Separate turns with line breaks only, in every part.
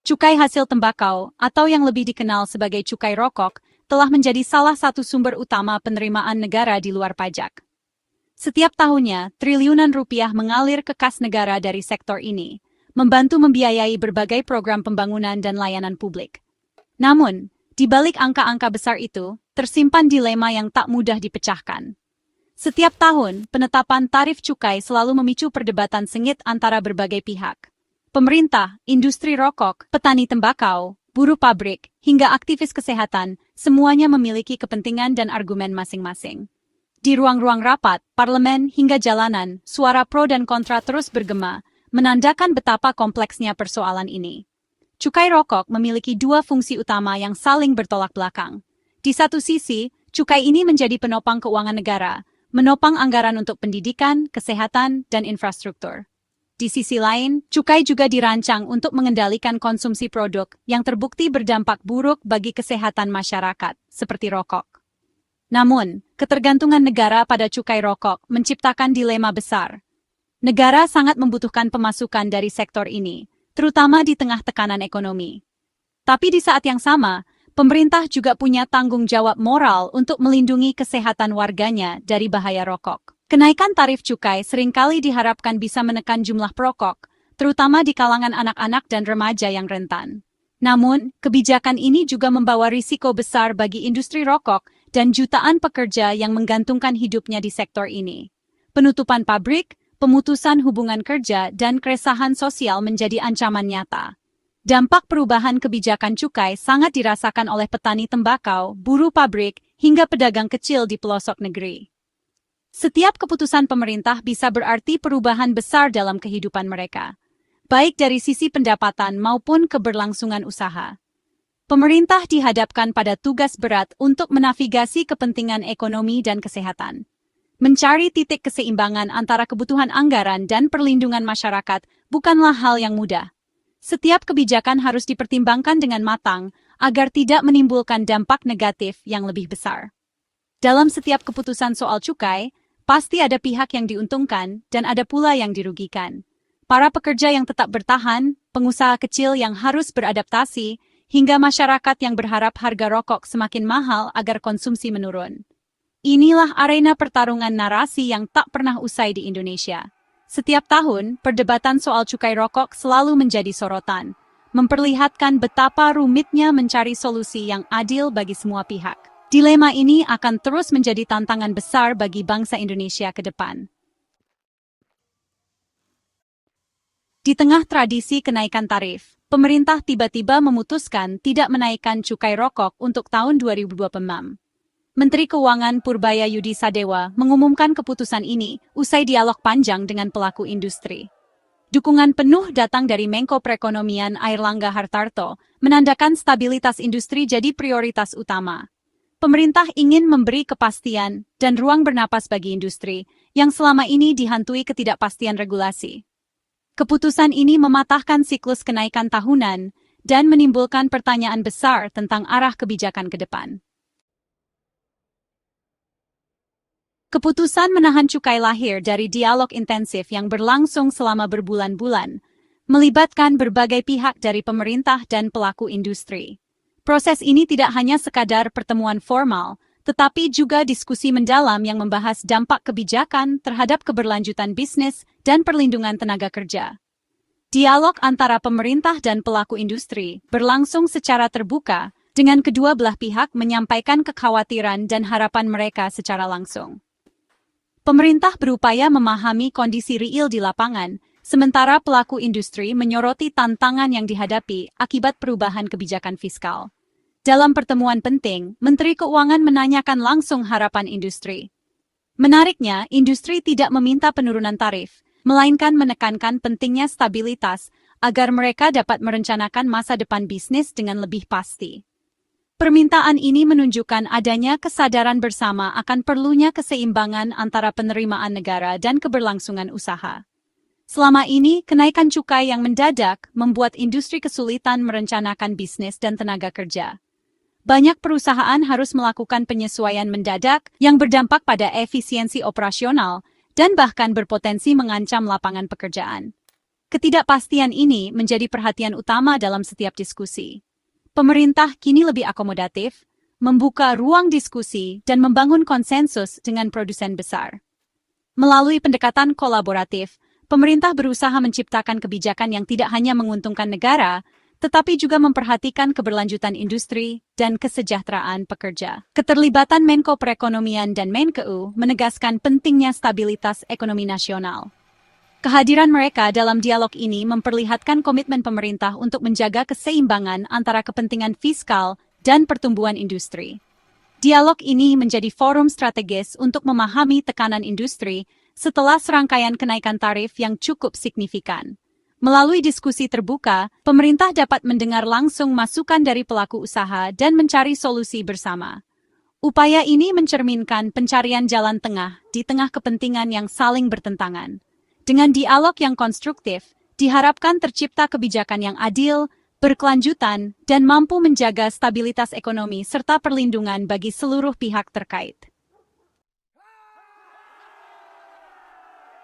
Cukai hasil tembakau, atau yang lebih dikenal sebagai cukai rokok, telah menjadi salah satu sumber utama penerimaan negara di luar pajak. Setiap tahunnya, triliunan rupiah mengalir ke kas negara dari sektor ini, membantu membiayai berbagai program pembangunan dan layanan publik. Namun, di balik angka-angka besar itu, tersimpan dilema yang tak mudah dipecahkan. Setiap tahun, penetapan tarif cukai selalu memicu perdebatan sengit antara berbagai pihak. Pemerintah, industri rokok, petani tembakau, buruh pabrik, hingga aktivis kesehatan, semuanya memiliki kepentingan dan argumen masing-masing. Di ruang-ruang rapat, parlemen, hingga jalanan, suara pro dan kontra terus bergema, menandakan betapa kompleksnya persoalan ini. Cukai rokok memiliki dua fungsi utama yang saling bertolak belakang. Di satu sisi, cukai ini menjadi penopang keuangan negara, menopang anggaran untuk pendidikan, kesehatan, dan infrastruktur. Di sisi lain, cukai juga dirancang untuk mengendalikan konsumsi produk yang terbukti berdampak buruk bagi kesehatan masyarakat, seperti rokok. Namun, ketergantungan negara pada cukai rokok menciptakan dilema besar. Negara sangat membutuhkan pemasukan dari sektor ini, terutama di tengah tekanan ekonomi. Tapi di saat yang sama, pemerintah juga punya tanggung jawab moral untuk melindungi kesehatan warganya dari bahaya rokok. Kenaikan tarif cukai seringkali diharapkan bisa menekan jumlah perokok, terutama di kalangan anak-anak dan remaja yang rentan. Namun, kebijakan ini juga membawa risiko besar bagi industri rokok dan jutaan pekerja yang menggantungkan hidupnya di sektor ini. Penutupan pabrik, pemutusan hubungan kerja, dan keresahan sosial menjadi ancaman nyata. Dampak perubahan kebijakan cukai sangat dirasakan oleh petani tembakau, buruh pabrik, hingga pedagang kecil di pelosok negeri. Setiap keputusan pemerintah bisa berarti perubahan besar dalam kehidupan mereka, baik dari sisi pendapatan maupun keberlangsungan usaha. Pemerintah dihadapkan pada tugas berat untuk menavigasi kepentingan ekonomi dan kesehatan. Mencari titik keseimbangan antara kebutuhan anggaran dan perlindungan masyarakat bukanlah hal yang mudah. Setiap kebijakan harus dipertimbangkan dengan matang agar tidak menimbulkan dampak negatif yang lebih besar. Dalam setiap keputusan soal cukai, pasti ada pihak yang diuntungkan dan ada pula yang dirugikan. Para pekerja yang tetap bertahan, pengusaha kecil yang harus beradaptasi, hingga masyarakat yang berharap harga rokok semakin mahal agar konsumsi menurun. Inilah arena pertarungan narasi yang tak pernah usai di Indonesia. Setiap tahun, perdebatan soal cukai rokok selalu menjadi sorotan, memperlihatkan betapa rumitnya mencari solusi yang adil bagi semua pihak. Dilema ini akan terus menjadi tantangan besar bagi bangsa Indonesia ke depan. Di tengah tradisi kenaikan tarif, pemerintah tiba-tiba memutuskan tidak menaikkan cukai rokok untuk tahun 2026. Menteri Keuangan Purbaya Yudi Sadewa mengumumkan keputusan ini usai dialog panjang dengan pelaku industri. Dukungan penuh datang dari Menko Perekonomian Airlangga Hartarto, menandakan stabilitas industri jadi prioritas utama. Pemerintah ingin memberi kepastian dan ruang bernapas bagi industri yang selama ini dihantui ketidakpastian regulasi. Keputusan ini mematahkan siklus kenaikan tahunan dan menimbulkan pertanyaan besar tentang arah kebijakan ke depan. Keputusan menahan cukai lahir dari dialog intensif yang berlangsung selama berbulan-bulan, melibatkan berbagai pihak dari pemerintah dan pelaku industri. Proses ini tidak hanya sekadar pertemuan formal, tetapi juga diskusi mendalam yang membahas dampak kebijakan terhadap keberlanjutan bisnis dan perlindungan tenaga kerja. Dialog antara pemerintah dan pelaku industri berlangsung secara terbuka, dengan kedua belah pihak menyampaikan kekhawatiran dan harapan mereka secara langsung. Pemerintah berupaya memahami kondisi real di lapangan, sementara pelaku industri menyoroti tantangan yang dihadapi akibat perubahan kebijakan fiskal. Dalam pertemuan penting, Menteri Keuangan menanyakan langsung harapan industri. Menariknya, industri tidak meminta penurunan tarif, melainkan menekankan pentingnya stabilitas agar mereka dapat merencanakan masa depan bisnis dengan lebih pasti. Permintaan ini menunjukkan adanya kesadaran bersama akan perlunya keseimbangan antara penerimaan negara dan keberlangsungan usaha. Selama ini, kenaikan cukai yang mendadak membuat industri kesulitan merencanakan bisnis dan tenaga kerja. Banyak perusahaan harus melakukan penyesuaian mendadak yang berdampak pada efisiensi operasional dan bahkan berpotensi mengancam lapangan pekerjaan. Ketidakpastian ini menjadi perhatian utama dalam setiap diskusi. Pemerintah kini lebih akomodatif, membuka ruang diskusi dan membangun konsensus dengan produsen besar. Melalui pendekatan kolaboratif, pemerintah berusaha menciptakan kebijakan yang tidak hanya menguntungkan negara, tetapi juga memperhatikan keberlanjutan industri dan kesejahteraan pekerja. Keterlibatan Menko Perekonomian dan Menkeu menegaskan pentingnya stabilitas ekonomi nasional. Kehadiran mereka dalam dialog ini memperlihatkan komitmen pemerintah untuk menjaga keseimbangan antara kepentingan fiskal dan pertumbuhan industri. Dialog ini menjadi forum strategis untuk memahami tekanan industri setelah serangkaian kenaikan tarif yang cukup signifikan. Melalui diskusi terbuka, pemerintah dapat mendengar langsung masukan dari pelaku usaha dan mencari solusi bersama. Upaya ini mencerminkan pencarian jalan tengah di tengah kepentingan yang saling bertentangan. Dengan dialog yang konstruktif, diharapkan tercipta kebijakan yang adil, berkelanjutan, dan mampu menjaga stabilitas ekonomi serta perlindungan bagi seluruh pihak terkait.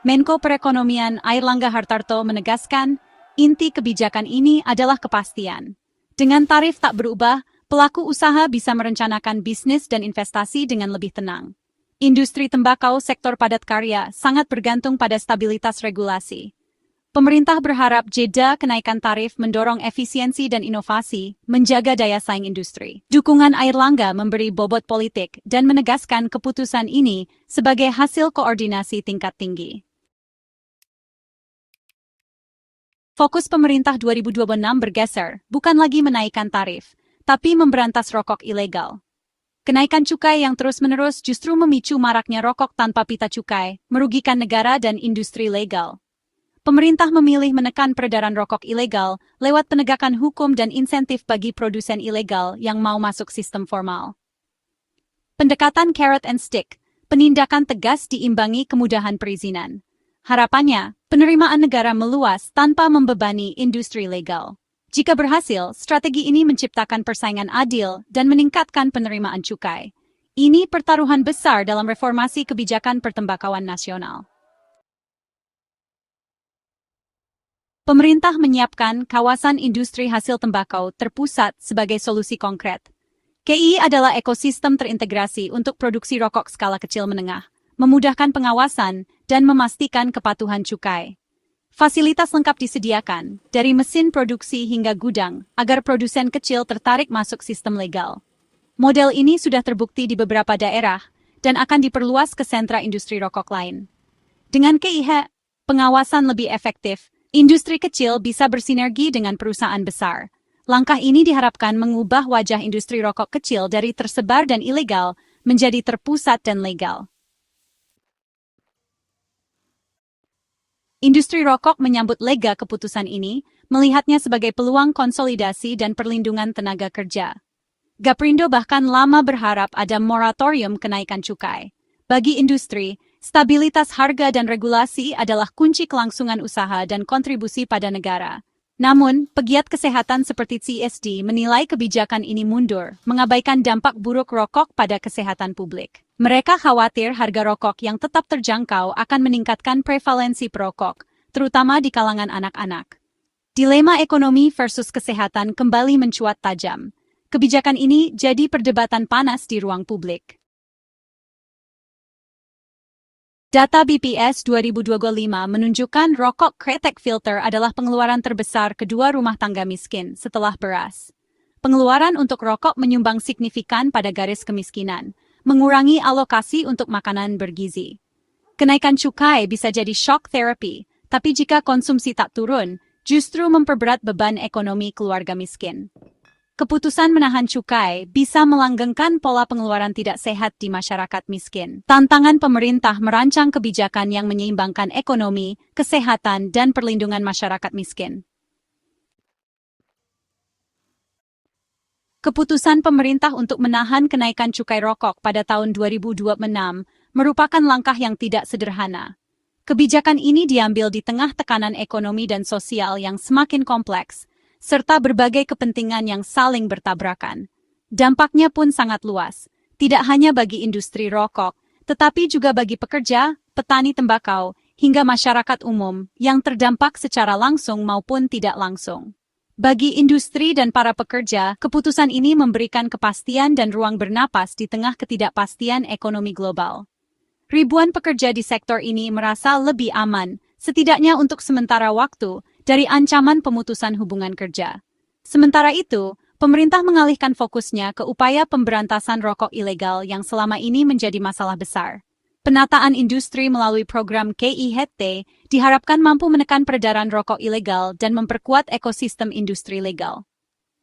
Menko Perekonomian Airlangga Hartarto menegaskan, inti kebijakan ini adalah kepastian. Dengan tarif tak berubah, pelaku usaha bisa merencanakan bisnis dan investasi dengan lebih tenang. Industri tembakau sektor padat karya sangat bergantung pada stabilitas regulasi. Pemerintah berharap jeda kenaikan tarif mendorong efisiensi dan inovasi, menjaga daya saing industri. Dukungan Airlangga memberi bobot politik dan menegaskan keputusan ini sebagai hasil koordinasi tingkat tinggi. Fokus pemerintah 2026 bergeser, bukan lagi menaikkan tarif, tapi memberantas rokok ilegal. Kenaikan cukai yang terus-menerus justru memicu maraknya rokok tanpa pita cukai, merugikan negara dan industri legal. Pemerintah memilih menekan peredaran rokok ilegal lewat penegakan hukum dan insentif bagi produsen ilegal yang mau masuk sistem formal. Pendekatan carrot and stick, penindakan tegas diimbangi kemudahan perizinan. Harapannya, penerimaan negara meluas tanpa membebani industri legal. Jika berhasil, strategi ini menciptakan persaingan adil dan meningkatkan penerimaan cukai. Ini pertaruhan besar dalam reformasi kebijakan pertembakauan nasional. Pemerintah menyiapkan kawasan industri hasil tembakau terpusat sebagai solusi konkret. KI adalah ekosistem terintegrasi untuk produksi rokok skala kecil menengah, memudahkan pengawasan dan memastikan kepatuhan cukai. Fasilitas lengkap disediakan, dari mesin produksi hingga gudang, agar produsen kecil tertarik masuk sistem legal. Model ini sudah terbukti di beberapa daerah dan akan diperluas ke sentra industri rokok lain. Dengan KIH, pengawasan lebih efektif, industri kecil bisa bersinergi dengan perusahaan besar. Langkah ini diharapkan mengubah wajah industri rokok kecil dari tersebar dan ilegal menjadi terpusat dan legal. Industri rokok menyambut lega keputusan ini, melihatnya sebagai peluang konsolidasi dan perlindungan tenaga kerja. Gaprindo bahkan lama berharap ada moratorium kenaikan cukai. Bagi industri, stabilitas harga dan regulasi adalah kunci kelangsungan usaha dan kontribusi pada negara. Namun, pegiat kesehatan seperti CSD menilai kebijakan ini mundur, mengabaikan dampak buruk rokok pada kesehatan publik. Mereka khawatir harga rokok yang tetap terjangkau akan meningkatkan prevalensi perokok, terutama di kalangan anak-anak. Dilema ekonomi versus kesehatan kembali mencuat tajam. Kebijakan ini jadi perdebatan panas di ruang publik. Data BPS 2025 menunjukkan rokok kretek filter adalah pengeluaran terbesar kedua rumah tangga miskin setelah beras. Pengeluaran untuk rokok menyumbang signifikan pada garis kemiskinan, mengurangi alokasi untuk makanan bergizi. Kenaikan cukai bisa jadi shock therapy, tapi jika konsumsi tak turun, justru memperberat beban ekonomi keluarga miskin. Keputusan menahan cukai bisa melanggengkan pola pengeluaran tidak sehat di masyarakat miskin. Tantangan pemerintah merancang kebijakan yang menyeimbangkan ekonomi, kesehatan, dan perlindungan masyarakat miskin. Keputusan pemerintah untuk menahan kenaikan cukai rokok pada tahun 2026 merupakan langkah yang tidak sederhana. Kebijakan ini diambil di tengah tekanan ekonomi dan sosial yang semakin kompleks, serta berbagai kepentingan yang saling bertabrakan. Dampaknya pun sangat luas, tidak hanya bagi industri rokok, tetapi juga bagi pekerja, petani tembakau, hingga masyarakat umum yang terdampak secara langsung maupun tidak langsung. Bagi industri dan para pekerja, keputusan ini memberikan kepastian dan ruang bernapas di tengah ketidakpastian ekonomi global. Ribuan pekerja di sektor ini merasa lebih aman, setidaknya untuk sementara waktu, dari ancaman pemutusan hubungan kerja. Sementara itu, pemerintah mengalihkan fokusnya ke upaya pemberantasan rokok ilegal yang selama ini menjadi masalah besar. Penataan industri melalui program KIHT diharapkan mampu menekan peredaran rokok ilegal dan memperkuat ekosistem industri legal.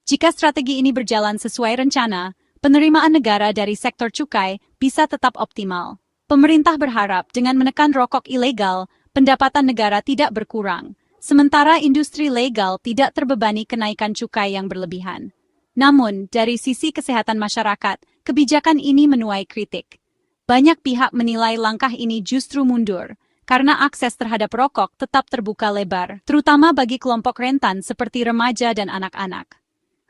Jika strategi ini berjalan sesuai rencana, penerimaan negara dari sektor cukai bisa tetap optimal. Pemerintah berharap dengan menekan rokok ilegal, pendapatan negara tidak berkurang, sementara industri legal tidak terbebani kenaikan cukai yang berlebihan. Namun, dari sisi kesehatan masyarakat, kebijakan ini menuai kritik. Banyak pihak menilai langkah ini justru mundur, karena akses terhadap rokok tetap terbuka lebar, terutama bagi kelompok rentan seperti remaja dan anak-anak.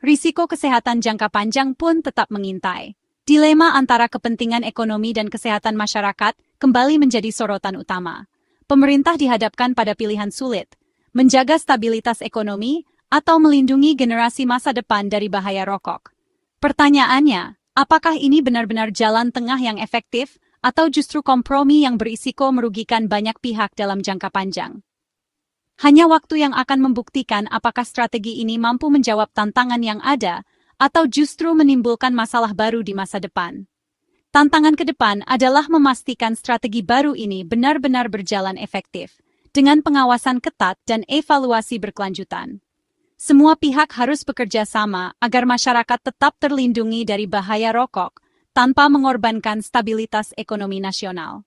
Risiko kesehatan jangka panjang pun tetap mengintai. Dilema antara kepentingan ekonomi dan kesehatan masyarakat kembali menjadi sorotan utama. Pemerintah dihadapkan pada pilihan sulit, menjaga stabilitas ekonomi atau melindungi generasi masa depan dari bahaya rokok. Pertanyaannya, apakah ini benar-benar jalan tengah yang efektif, atau justru kompromi yang berisiko merugikan banyak pihak dalam jangka panjang? Hanya waktu yang akan membuktikan apakah strategi ini mampu menjawab tantangan yang ada, atau justru menimbulkan masalah baru di masa depan. Tantangan ke depan adalah memastikan strategi baru ini benar-benar berjalan efektif, dengan pengawasan ketat dan evaluasi berkelanjutan. Semua pihak harus bekerja sama agar masyarakat tetap terlindungi dari bahaya rokok tanpa mengorbankan stabilitas ekonomi nasional.